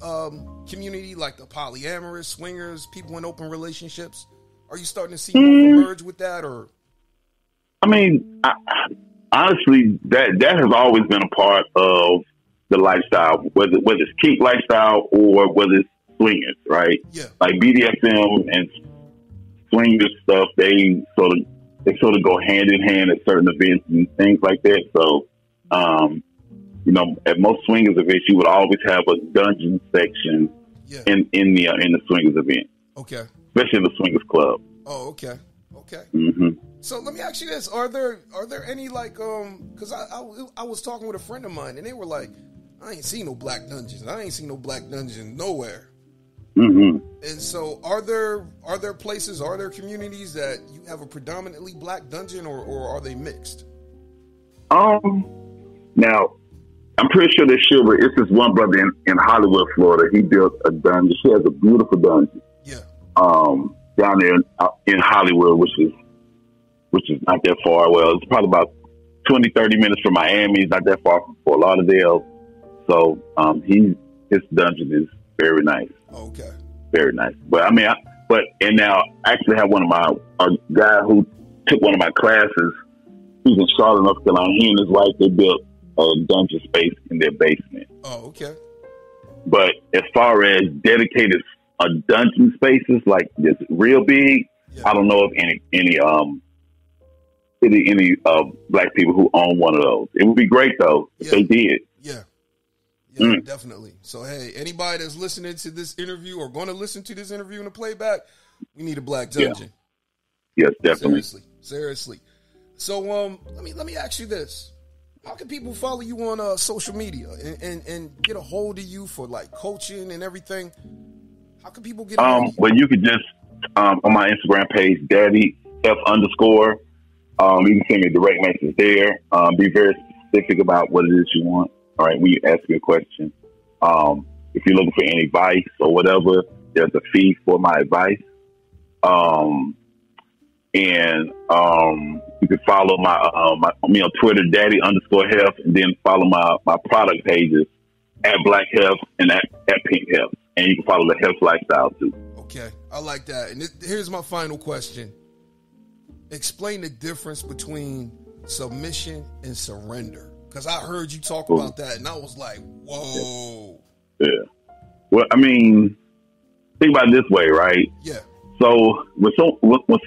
community, like the polyamorous, swingers, people in open relationships? Are you starting to see people merge with that? Or I mean, honestly, that has always been a part of the lifestyle, whether it's kink lifestyle or whether it's swingers, right? Yeah. Like BDSM and swingers stuff, they sort of go hand in hand at certain events and things like that. So, at most swingers events, you would always have a dungeon section in the swingers event. Okay. Especially in the swingers club. Oh, okay. Okay. Mm-hmm. So let me ask you this: Are there any because I was talking with a friend of mine and they were like, I ain't seen no black dungeons. I ain't seen no black dungeons nowhere. Mm-hmm. And so are there places, are there communities that you have a predominantly black dungeon, or are they mixed? Now, I'm pretty sure they should, but it's this one brother in Hollywood, Florida. He built a dungeon. She has a beautiful dungeon. Yeah. Down there in Hollywood, which is not that far. Well, it's probably about 20, 30 minutes from Miami. It's not that far from Fort Lauderdale. So, his dungeon is very nice. Okay. Very nice. But I mean, and now I actually have a guy who took one of my classes. He's in Charlotte, North Carolina. He and his wife, they built a dungeon space in their basement. Oh, okay. But as far as dedicated dungeon spaces, like this real big, I don't know of any black people who own one of those. It would be great though if they did. Yeah, definitely. So hey, anybody that's listening to this interview or going to listen to this interview in the playback, we need a black dungeon. Yes, definitely. Seriously. So let me ask you this: how can people follow you on social media and get a hold of you for like coaching and everything? How can people get a hold of you? Well, you could just on my Instagram page, Daddy Heff _. You can send me a direct message there. Be very specific about what it is you want. All right, when you ask me a question. If you're looking for any advice or whatever, there's a fee for my advice. And you can follow my me on Twitter, Daddy _Heff, and then follow my product pages at Black Heff and at Pink Heff. And you can follow the Heff Lifestyle too. Okay, I like that. And here's my final question. Explain the difference between submission and surrender. Because I heard you talk about that, and I was like, whoa. Yeah. Well, I mean, think about it this way, right? Yeah. So when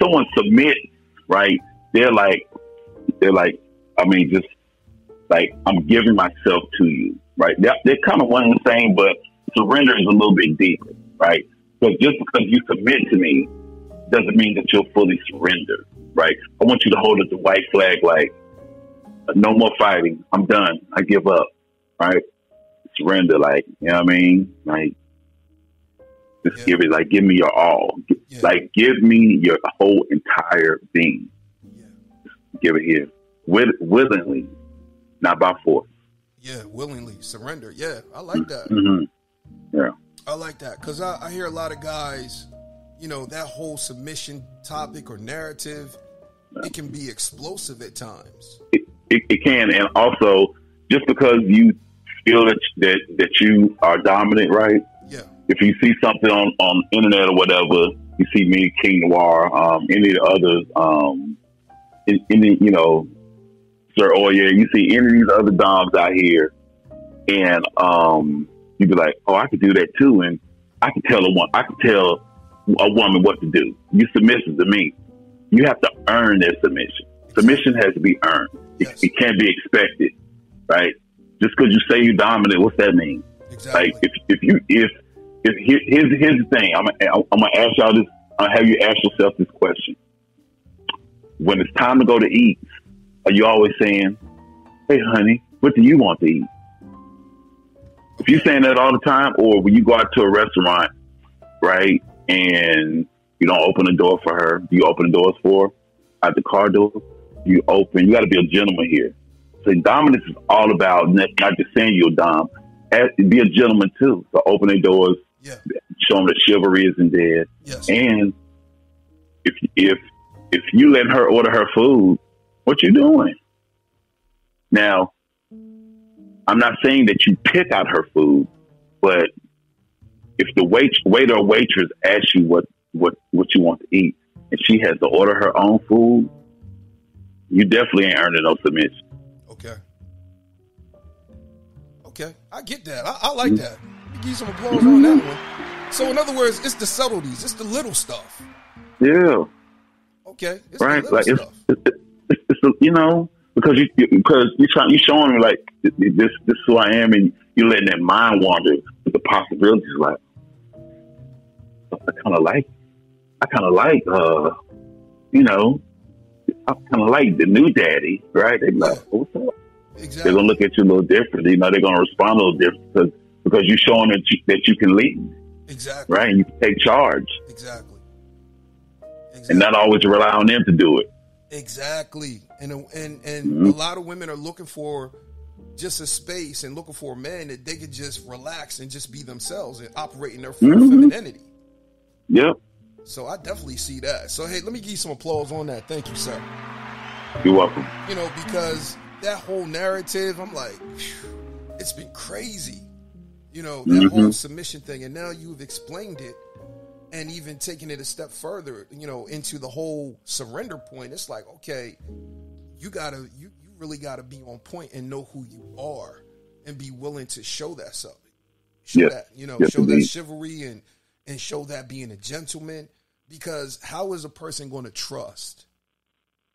someone submits, right, they're like, I mean, just like, I'm giving myself to you, right? They're kind of one and the same, but surrender is a little bit deeper, right? Because just because you submit to me doesn't mean that you'll fully surrender, right? I want you to hold up the white flag, like, no more fighting. I'm done. I give up, right? Surrender, like, you know what I mean? Like, just give it, like, give me your all. Like, give me your whole entire being. Give it here. Willingly, not by force. Yeah, willingly. Surrender. Yeah, I like that. Mm-hmm. Yeah. I like that because I hear a lot of guys, you know, that whole submission topic or narrative, it can be explosive at times. It can, and also, just because you feel that you are dominant, right? Yeah. If you see something on internet or whatever, you see me, King Noir, any of the others, any, you know, Sir Oya, you see any of these other doms out here, and you be like, oh, I could do that too, and I can tell a woman what to do. You submissive to me. You have to earn that submission. Submission has to be earned. Yes. It can't be expected, right? Just because you say you're dominant, what's that mean? Exactly. Like here's the thing. I'm gonna ask y'all this. I'm gonna have you ask yourself this question. When it's time to go to eat, are you always saying, "Hey, honey, what do you want to eat?" If you're saying that all the time, or when you go out to a restaurant, right, and you don't open the door for her, do you open the doors for her? At the car door, you open. You got to be a gentleman here. So dominance is all about not just saying you're a dom. Be a gentleman too. So open the doors, show them that chivalry isn't dead. Yes. And if you let her order her food, what you doing? Now, I'm not saying that you pick out her food, but if the waiter or waitress asks you what you want to eat, and she has to order her own food, you definitely ain't earning no submission. Okay, I get that. I like that. Let me give you some applause on that one. So in other words, it's the subtleties, it's the little stuff. Yeah. Okay. It's right. The little stuff. It's you know, because you're showing me like this is who I am, and you're letting that mind wander with the possibilities. Like, I kind of like, you know, I kind of like the new daddy, right? They be like, oh, what's up? Exactly. They're gonna look at you a little different. You know, they're gonna respond a little different because you're showing that you can lead. Exactly. Right, and you can take charge. Exactly. And not always rely on them to do it. Exactly. And a lot of women are looking for just a space and looking for a man that they could just relax and just be themselves and operate in their full femininity. Yep. So I definitely see that. So hey, let me give you some applause on that. Thank you, sir. You're welcome. You know, because that whole narrative, I'm like, it's been crazy. You know, that whole submission thing. And now you've explained it and even taken it a step further, you know, into the whole surrender point. It's like, okay, you really gotta be on point and know who you are and be willing to show that stuff. Show that, you know, show that chivalry and show that being a gentleman, because how is a person going to trust?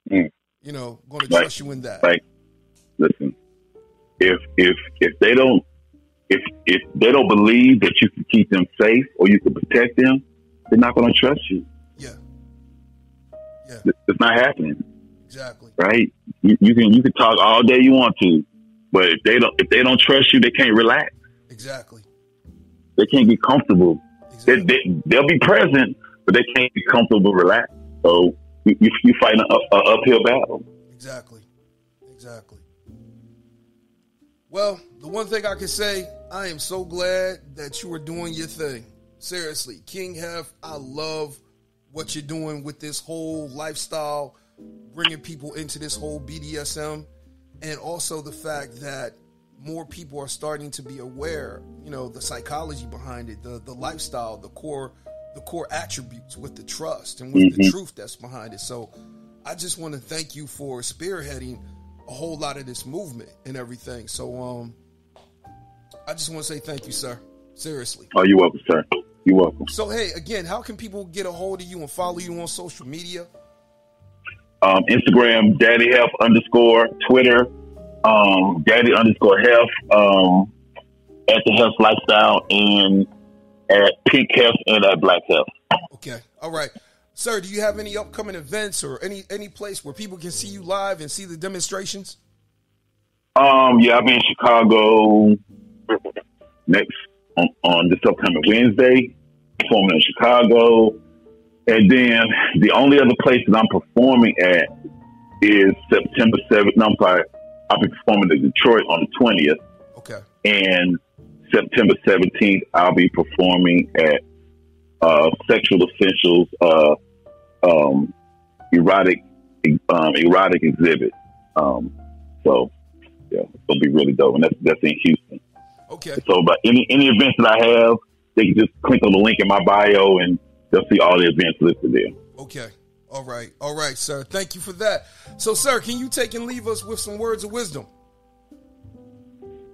You know, going to trust you in that. Like, listen, if they don't believe that you can keep them safe or you can protect them, they're not going to trust you. Yeah. It's not happening. Exactly. Right? You can talk all day you want to, but if they don't trust you, they can't relax. Exactly. They can't be comfortable. Exactly. They'll be present, but they can't be comfortable, relaxed. So you fight an uphill battle. Exactly. Well, the one thing I can say, I am so glad that you are doing your thing. Seriously, King Heff, I love what you're doing with this whole lifestyle, bringing people into this whole BDSM, and also the fact that more people are starting to be aware, the psychology behind it, the lifestyle, the core attributes with the trust and with the truth that's behind it. So I just want to thank you for spearheading a whole lot of this movement and everything. So I just want to say thank you, sir. Seriously. Oh, you're welcome, sir. You're welcome. So, hey, again, how can people get a hold of you and follow you on social media? Instagram, Daddy Heff _ Twitter, Daddy _Heff, at the Heff Lifestyle, and at Pink Heff and at Black Heff. Okay. All right. Sir, do you have any upcoming events or any place where people can see you live and see the demonstrations? Yeah, I'll be in Chicago next on this upcoming Wednesday, performing in Chicago. And then the only other place that I'm performing at is September 7th. No, I'm sorry. I'll be performing in Detroit on the 20th. Okay. And September 17th, I'll be performing at Sexual Essentials erotic exhibit. So yeah, it'll be really dope, and that's in Houston. Okay. So, but any events that I have, they can just click on the link in my bio, and they'll see all the events listed there. Okay. All right, sir. Thank you for that. So, sir, can you take and leave us with some words of wisdom?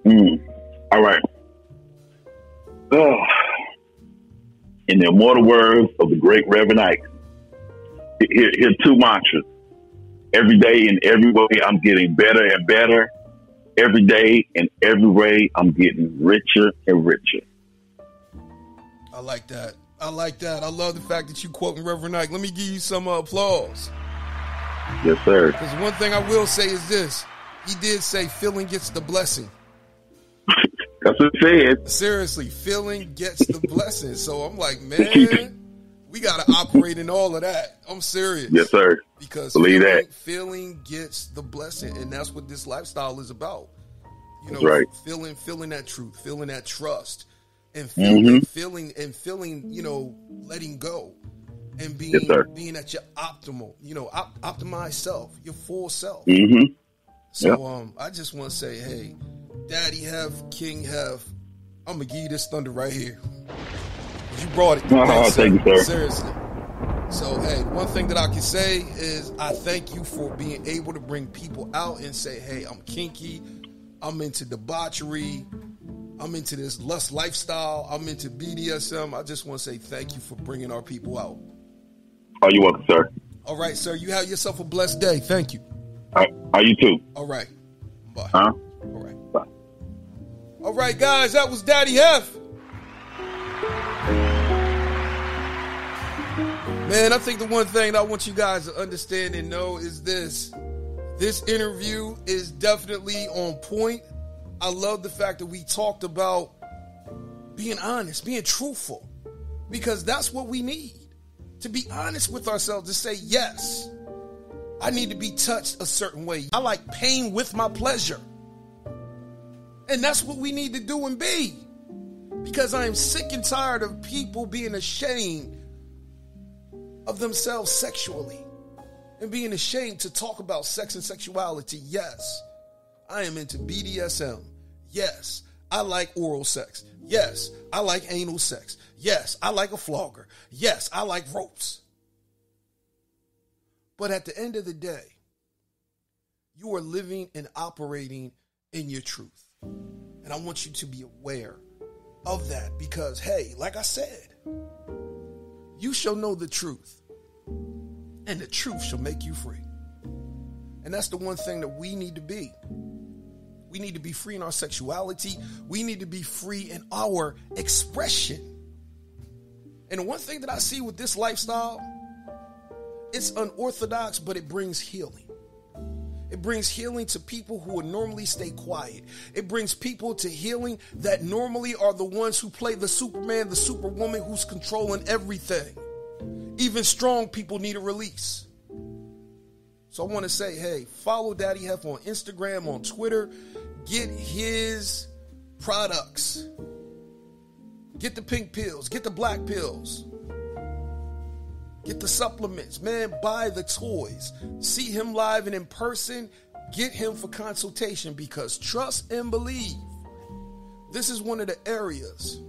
All right. In the immortal words of the great Reverend Ike, here are two mantras. Every day in every way, I'm getting better and better. Every day in every way, I'm getting richer and richer. I like that. I love the fact that you quoting Reverend Ike. Let me give you some applause. Yes, sir. Because one thing I will say is this. He did say feeling gets the blessing. That's what it said. Seriously, feeling gets the blessing. So I'm like, man, we got to operate in all of that. I'm serious. Yes, sir. Because feeling gets the blessing. And that's what this lifestyle is about. That's right. Feeling that truth, feeling that trust. And feeling, letting go and being at your optimal, optimized self, your full self. So, I just want to say, hey, Daddy Heff, King Heff, I'm going to give you this thunder right here. You brought it. Thank you, sir. Seriously. So, hey, one thing that I can say is I thank you for being able to bring people out and say, hey, I'm kinky. I'm into debauchery. I'm into this lust lifestyle. I'm into BDSM. I just want to say thank you for bringing our people out. Oh, you're welcome, sir. All right, sir. You have yourself a blessed day. Thank you. You too. All right. Bye. All right. Bye. All right, guys. That was Daddy Heff. Man, I think the one thing that I want you guys to understand and know is this. This interview is definitely on point. I love the fact that we talked about being honest, being truthful, because that's what we need. To be honest with ourselves, to say, yes, I need to be touched a certain way. I like pain with my pleasure. And that's what we need to do and be. Because I am sick and tired of people being ashamed of themselves sexually and being ashamed to talk about sex and sexuality. Yes, I am into BDSM. Yes, I like oral sex. Yes, I like anal sex. Yes, I like a flogger. Yes, I like ropes. But at the end of the day, you are living and operating in your truth. And I want you to be aware of that because, hey, like I said, you shall know the truth, and the truth shall make you free. And that's the one thing that we need to be. We need to be free in our sexuality. We need to be free in our expression. And the one thing that I see with this lifestyle, it's unorthodox, but it brings healing. It brings healing to people who would normally stay quiet. It brings people to healing that normally are the ones who play the Superman, the Superwoman who's controlling everything. Even strong people need a release. So I want to say, hey, follow Daddy Heff on Instagram, on Twitter. Get his products. Get the pink pills. Get the black pills. Get the supplements, man. Buy the toys. See him live and in person. Get him for consultation, because trust and believe. This is one of the areas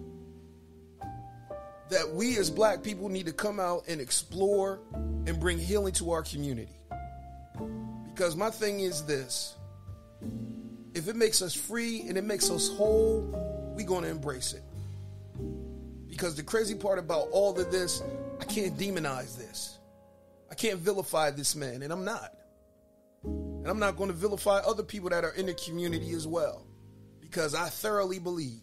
that we as black people need to come out and explore and bring healing to our community. Because my thing is this: if it makes us free and it makes us whole, we're going to embrace it. Because the crazy part about all of this, I can't demonize this. I can't vilify this man, and I'm not. And I'm not going to vilify other people that are in the community as well. Because I thoroughly believe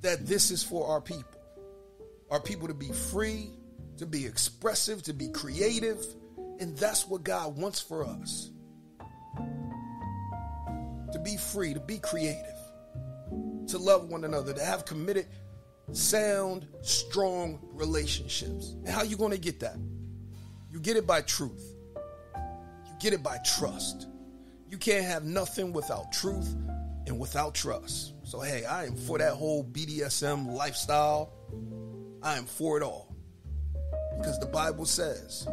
that this is for our people to be free, to be expressive, to be creative. And that's what God wants for us. To be free, to be creative, to love one another, to have committed, sound, strong relationships. And how you going to get that? You get it by truth. You get it by trust. You can't have nothing without truth and without trust. So, hey, I am for that whole BDSM lifestyle. I am for it all. Because the Bible says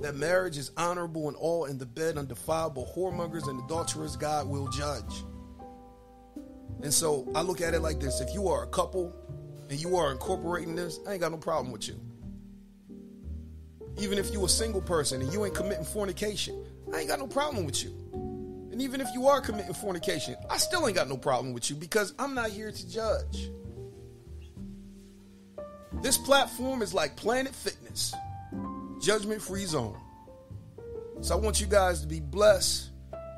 that marriage is honorable and all in the bed undefiled, but whoremongers and adulterers God will judge. And so I look at it like this: if you are a couple and you are incorporating this, I ain't got no problem with you. Even if you a single person and you ain't committing fornication, I ain't got no problem with you. And even if you are committing fornication, I still ain't got no problem with you, because I'm not here to judge. This platform is like Planet Fitness, judgment-free zone. So I want you guys to be blessed.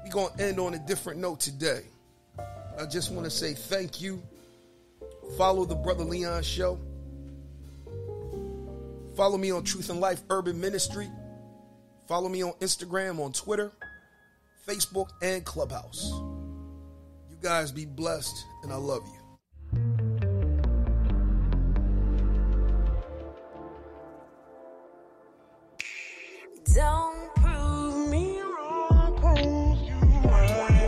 We're going to end on a different note today. I just want to say thank you. Follow the Brother Leon Show. Follow me on Truth and Life Urban Ministry. Follow me on Instagram, on Twitter, Facebook, and Clubhouse. You guys be blessed, and I love you. Don't prove me wrong, prove you right.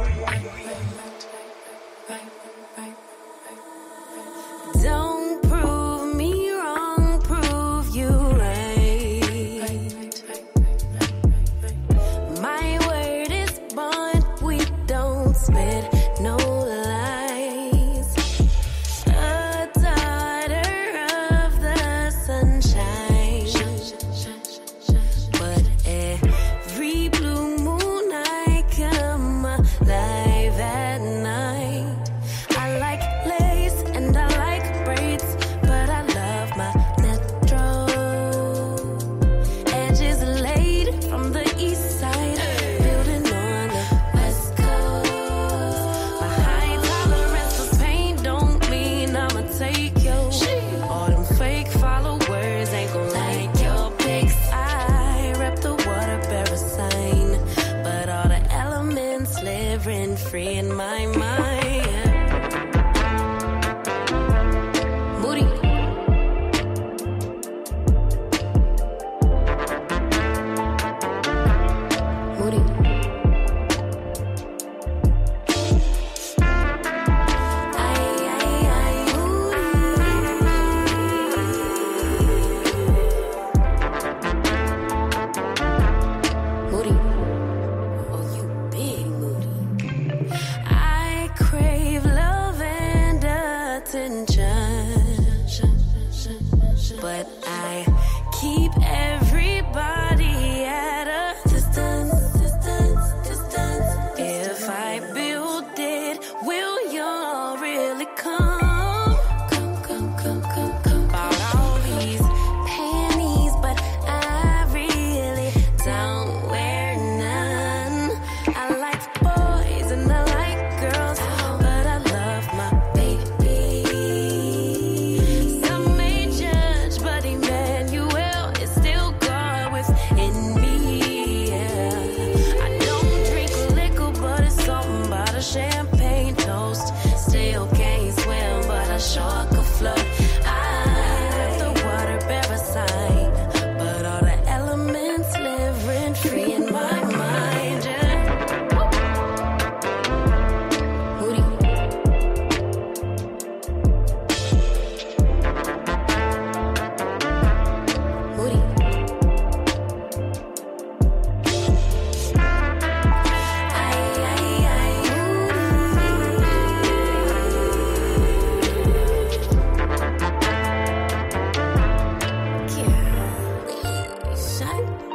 Don't prove me wrong, prove you right. My word is bond, we don't spit no lies. A daughter of the sunshine. But every blue moon I come alive at night. I like lace and I like braids, but I love my natural. Edges laid from the east side, building on the west coast. My high tolerance for pain don't mean I'ma take yours. All them fake followers ain't gon' like your pics. I rep the water-bearer sign, but all the elements live rent-free in my mind. Moody. Moody. Moody. Oh, you big Moody. I crave love and attention, but I keep everybody at a distance. If I build it, will y'all really come? Bought all these panties, but I really don't wear none. I like boys and I like girls, but I love my baby. Some may judge, but Emmanuel is still shine.